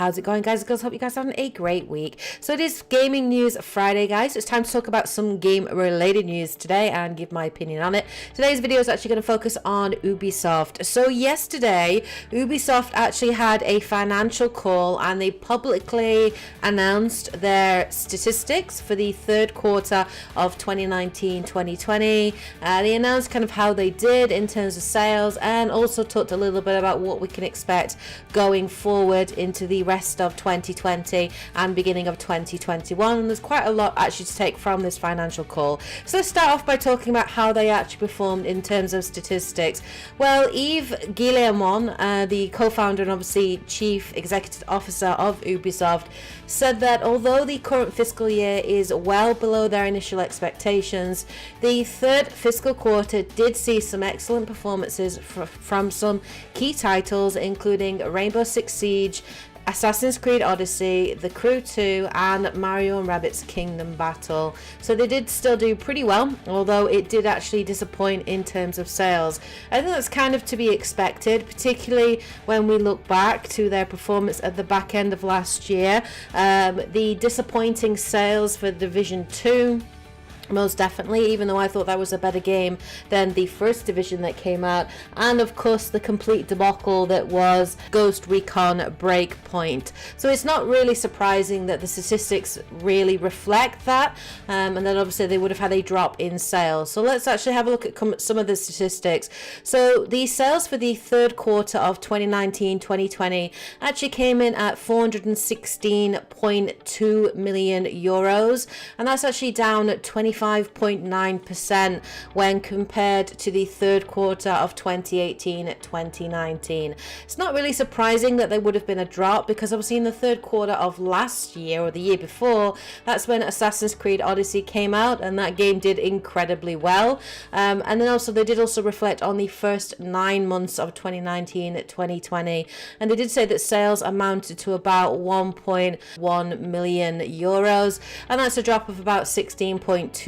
how's it going, guys? Girls, hope you guys are having a great week. So it is Gaming News Friday, guys. It's time to talk about some game-related news today and give my opinion on it. Today's video is actually going to focus on Ubisoft. So yesterday, Ubisoft actually had a financial call and they publicly announced their statistics for the third quarter of 2019-2020. They announced kind of how they did in terms of sales and also talked a little bit about what we can expect going forward into the rest of 2020 and beginning of 2021. And there's quite a lot actually to take from this financial call. So let's start off by talking about how they actually performed in terms of statistics. Well, Yves Guillemot, the co-founder and obviously chief executive officer of Ubisoft, said that although the current fiscal year is well below their initial expectations, the third fiscal quarter did see some excellent performances from some key titles, including Rainbow Six Siege, Assassin's Creed Odyssey, The Crew 2, and Mario & Rabbids Kingdom Battle. So they did still do pretty well, although it did actually disappoint in terms of sales. I think that's kind of to be expected, particularly when we look back to their performance at the back end of last year. The disappointing sales for Division 2, most definitely, even though I thought that was a better game than the first Division that came out, and of course the complete debacle that was Ghost Recon Breakpoint. So it's not really surprising that the statistics really reflect that, and then obviously they would have had a drop in sales. So let's actually have a look at some of the statistics. So the sales for the third quarter of 2019-2020 actually came in at 416.2 million euros, and that's actually down at 25.9% when compared to the third quarter of 2018-2019. It's not really surprising that there would have been a drop, because obviously in the third quarter of last year or the year before, that's when Assassin's Creed Odyssey came out, and that game did incredibly well. And then also they did also reflect on the first 9 months of 2019-2020, and they did say that sales amounted to about 1.1 million euros, and that's a drop of about 16.2%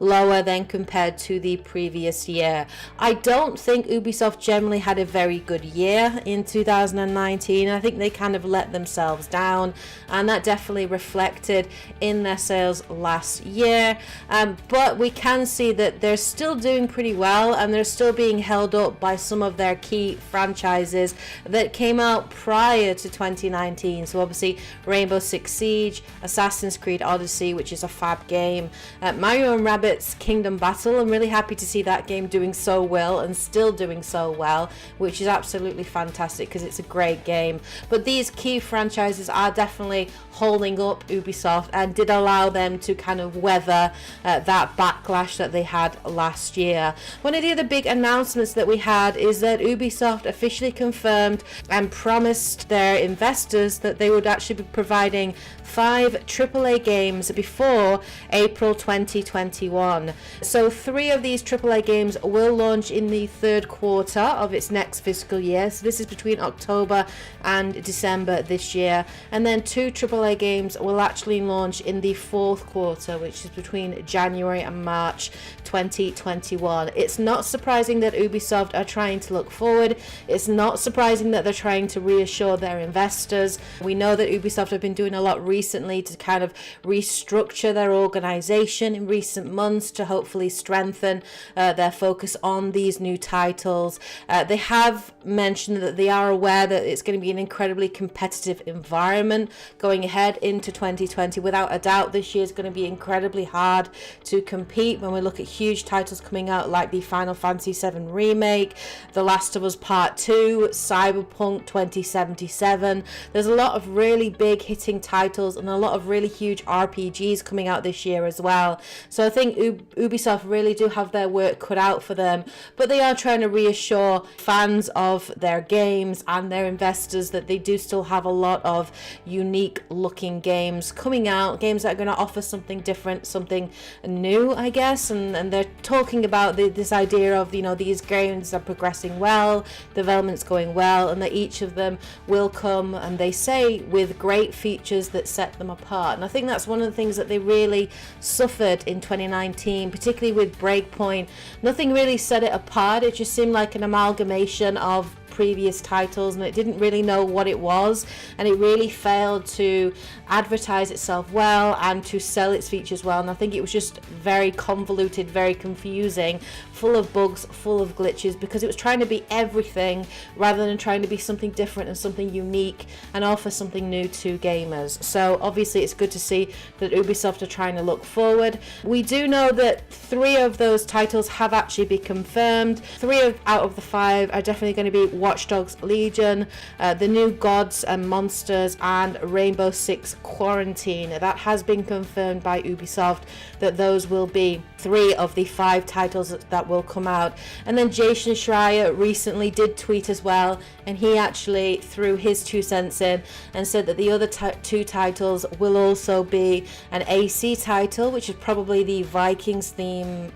lower than compared to the previous year. I don't think Ubisoft generally had a very good year in 2019. I think they kind of let themselves down, and that definitely reflected in their sales last year. But we can see that they're still doing pretty well, and they're still being held up by some of their key franchises that came out prior to 2019. So obviously Rainbow Six Siege, Assassin's Creed Odyssey, which is a fab game, Mario & Rabbids Kingdom Battle. I'm really happy to see that game doing so well and still doing so well, which is absolutely fantastic because it's a great game. But these key franchises are definitely holding up Ubisoft and did allow them to kind of weather that backlash that they had last year. One of the other big announcements that we had is that Ubisoft officially confirmed and promised their investors that they would actually be providing 5 AAA games before April 2021. So 3 of these AAA games will launch in the third quarter of its next fiscal year. So this is between October and December this year. And then 2 AAA games will actually launch in the fourth quarter, which is between January and March 2021. It's not surprising that Ubisoft are trying to look forward. It's not surprising that they're trying to reassure their investors. We know that Ubisoft have been doing a lot recently to kind of restructure their organization in recent months to hopefully strengthen their focus on these new titles. They have mentioned that they are aware that it's going to be an incredibly competitive environment going ahead into 2020. Without a doubt, this year is going to be incredibly hard to compete when we look at huge titles coming out like the Final Fantasy VII Remake, The Last of Us Part 2, Cyberpunk 2077. There's a lot of really big hitting titles and a lot of really huge RPGs coming out this year as well. So I think Ubisoft really do have their work cut out for them, but they are trying to reassure fans of their games and their investors that they do still have a lot of unique looking games coming out, games that are going to offer something different, something new, I guess. And they're talking about this idea of, you know, these games are progressing well, development's going well, and that each of them will come, and they say, with great features that set them apart. And I think that's one of the things that they really suffered in 2019, particularly with Breakpoint. Nothing really set it apart. It just seemed like an amalgamation of previous titles, and it didn't really know what it was, and it really failed to advertise itself well and to sell its features well. And I think it was just very convoluted, very confusing, full of bugs, full of glitches, because it was trying to be everything rather than trying to be something different and something unique and offer something new to gamers. So obviously it's good to see that Ubisoft are trying to look forward. We do know that 3 of those titles have actually been confirmed. 3 out of the 5 are definitely going to be Watch Dogs Legion, the new Gods and Monsters, and Rainbow Six Quarantine. That has been confirmed by Ubisoft that those will be 3 of the 5 titles that will come out. And then Jason Schreier recently did tweet as well, and he actually threw his 2 cents in and said that the other 2 titles will also be an AC title, which is probably the Vikings themed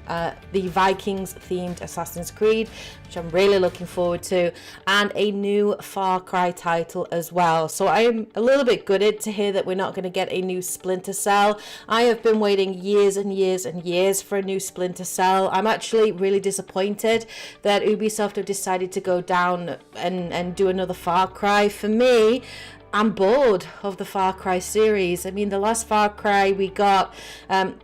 Assassin's Creed, which I'm really looking forward to, and a new Far Cry title as well. So I'm a little bit gutted to hear that we're not going to get a new Splinter Cell. I have been waiting years and years and years for a new Splinter Cell. I'm actually really disappointed that Ubisoft have decided to go down and do another Far Cry. For me, I'm bored of the Far Cry series. I mean, the last Far Cry we got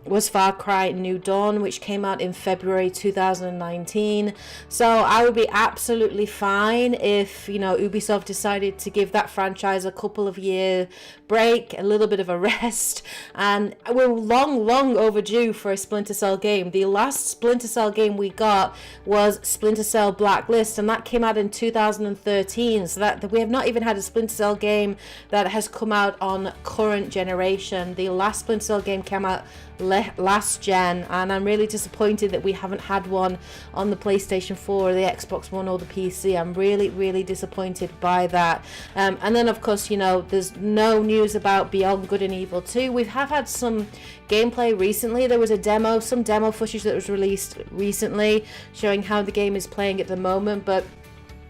was Far Cry New Dawn, which came out in February 2019. So I would be absolutely fine if, you know, Ubisoft decided to give that franchise a couple of year break, a little bit of a rest. And we're long overdue for a Splinter Cell game. The last Splinter Cell game we got was Splinter Cell Blacklist, and that came out in 2013. So that we have not even had a Splinter Cell game that has come out on current generation. The last Splinter Cell game came out last gen, and I'm really disappointed that we haven't had one on the PlayStation 4 or the Xbox One or the PC. I'm really disappointed by that. And then of course, you know, there's no news about Beyond Good and Evil 2. We have had some gameplay recently. There was some demo footage that was released recently showing how the game is playing at the moment, but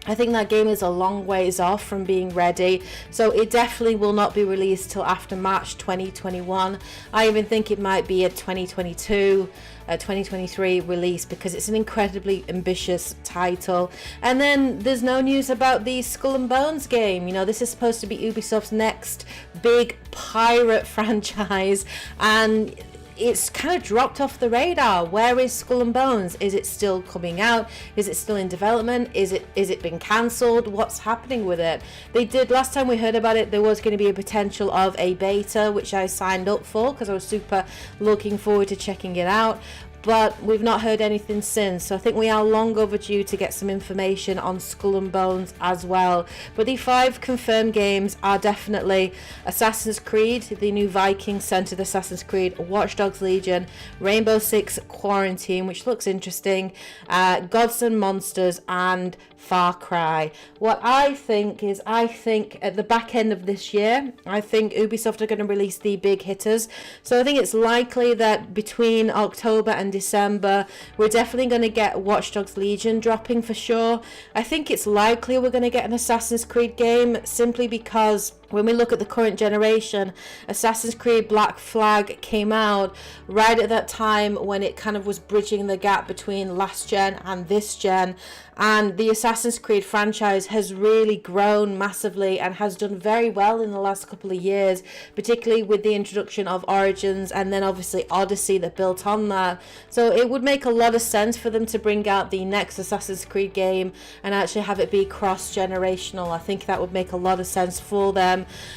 I think that game is a long ways off from being ready, so it definitely will not be released till after March 2021. I even think it might be a 2023 release, because it's an incredibly ambitious title. And then there's no news about the Skull and Bones game. You know, this is supposed to be Ubisoft's next big pirate franchise, and it's kind of dropped off the radar. Where is Skull and Bones? Is it still coming out? Is it still in development? Is it been cancelled? What's happening with it? They did, last time we heard about it, there was going to be a potential of a beta, which I signed up for because I was super looking forward to checking it out. But we've not heard anything since, so I think we are long overdue to get some information on Skull and Bones as well. But the 5 confirmed games are definitely Assassin's Creed, the new Viking-centered Assassin's Creed, Watch Dogs Legion, Rainbow Six Quarantine, which looks interesting, Gods and Monsters, and Far Cry. What I think at the back end of this year, I think Ubisoft are going to release the big hitters. So I think it's likely that between October and December, we're definitely going to get Watch Dogs Legion dropping for sure. I think it's likely we're going to get an Assassin's Creed game, simply because when we look at the current generation, Assassin's Creed Black Flag came out right at that time when it kind of was bridging the gap between last gen and this gen. And the Assassin's Creed franchise has really grown massively and has done very well in the last couple of years, particularly with the introduction of Origins and then obviously Odyssey that built on that. So it would make a lot of sense for them to bring out the next Assassin's Creed game and actually have it be cross-generational. I think that would make a lot of sense for them.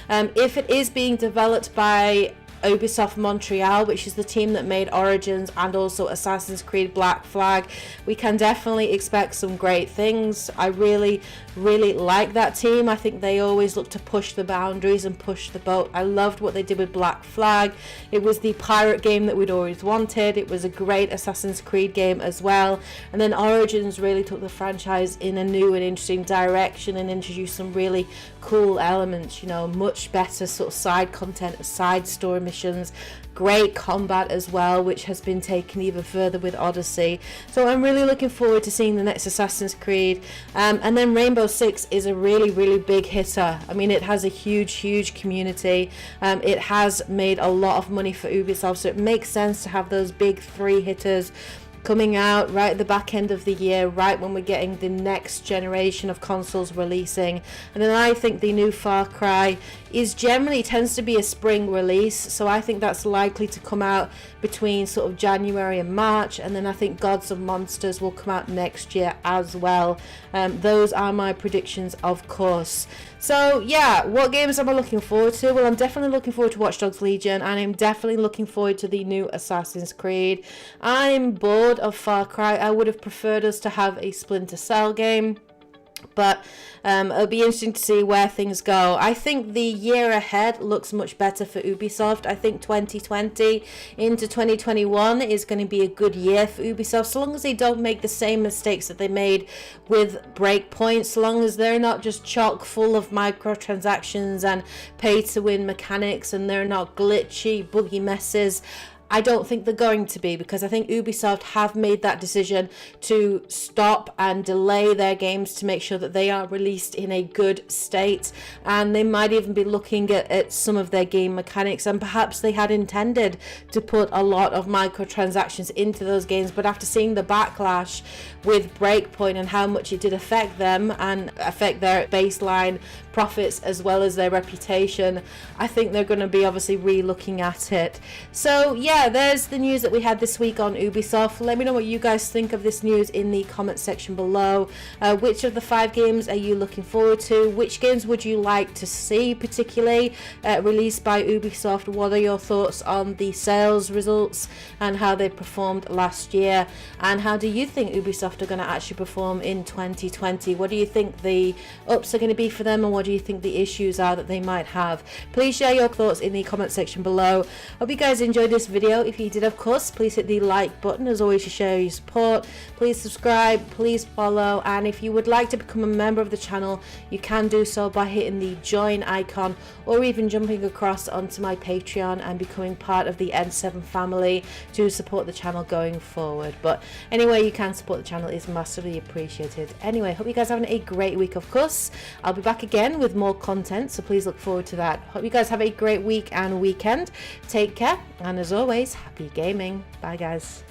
If it is being developed by Ubisoft Montreal, which is the team that made Origins and also Assassin's Creed Black Flag, we can definitely expect some great things. I really like that team. I think they always look to push the boundaries and push the boat. I loved what they did with Black Flag. It was the pirate game that we'd always wanted. It was a great Assassin's Creed game as well. And then Origins really took the franchise in a new and interesting direction and introduced some really cool elements, you know, much better sort of side content, side story missions, great combat as well, which has been taken even further with Odyssey. So I'm really looking forward to seeing the next Assassin's Creed. And then Rainbow Six is a really big hitter. I mean, it has a huge community. It has made a lot of money for Ubisoft, so it makes sense to have those big 3 hitters coming out right at the back end of the year, right when we're getting the next generation of consoles releasing. And then I think the new Far Cry tends to be a spring release, so I think that's likely to come out between sort of January and March, and then I think Gods and Monsters will come out next year as well. Those are my predictions, of course. So yeah, what games am I looking forward to? Well, I'm definitely looking forward to Watch Dogs Legion, and I'm definitely looking forward to the new Assassin's Creed. I'm bored of Far Cry. I would have preferred us to have a Splinter Cell game, but it'll be interesting to see where things go. I think the year ahead looks much better for Ubisoft. I think 2020 into 2021 is going to be a good year for Ubisoft, so long as they don't make the same mistakes that they made with Breakpoint, so long as they're not just chock full of microtransactions and pay to win mechanics, and they're not glitchy, buggy messes. I don't think they're going to be, because I think Ubisoft have made that decision to stop and delay their games to make sure that they are released in a good state, and they might even be looking at some of their game mechanics, and perhaps they had intended to put a lot of microtransactions into those games, but after seeing the backlash with Breakpoint and how much it did affect them and affect their baseline profits as well as their reputation, I think they're going to be obviously re-looking at it. So yeah, there's the news that we had this week on Ubisoft. Let me know what you guys think of this news in the comment section below. Which of the 5 games are you looking forward to? Which games would you like to see particularly released by Ubisoft? What are your thoughts on the sales results and how they performed last year? And how do you think Ubisoft are going to actually perform in 2020? What do you think the ups are going to be for them, and what do you think the issues are that they might have? Please share your thoughts in the comment section below. Hope you guys enjoyed this video. If you did, of course, please hit the like button as always to show your support. Please subscribe, please follow, and if you would like to become a member of the channel, you can do so by hitting the join icon, or even jumping across onto my Patreon and becoming part of the N7 family to support the channel going forward. But anyway, you can support the channel is massively appreciated. Anyway, hope you guys are having a great week. Of course, I'll be back again with more content, so please look forward to that. Hope you guys have a great week and weekend. Take care, and as always, happy gaming. Bye guys.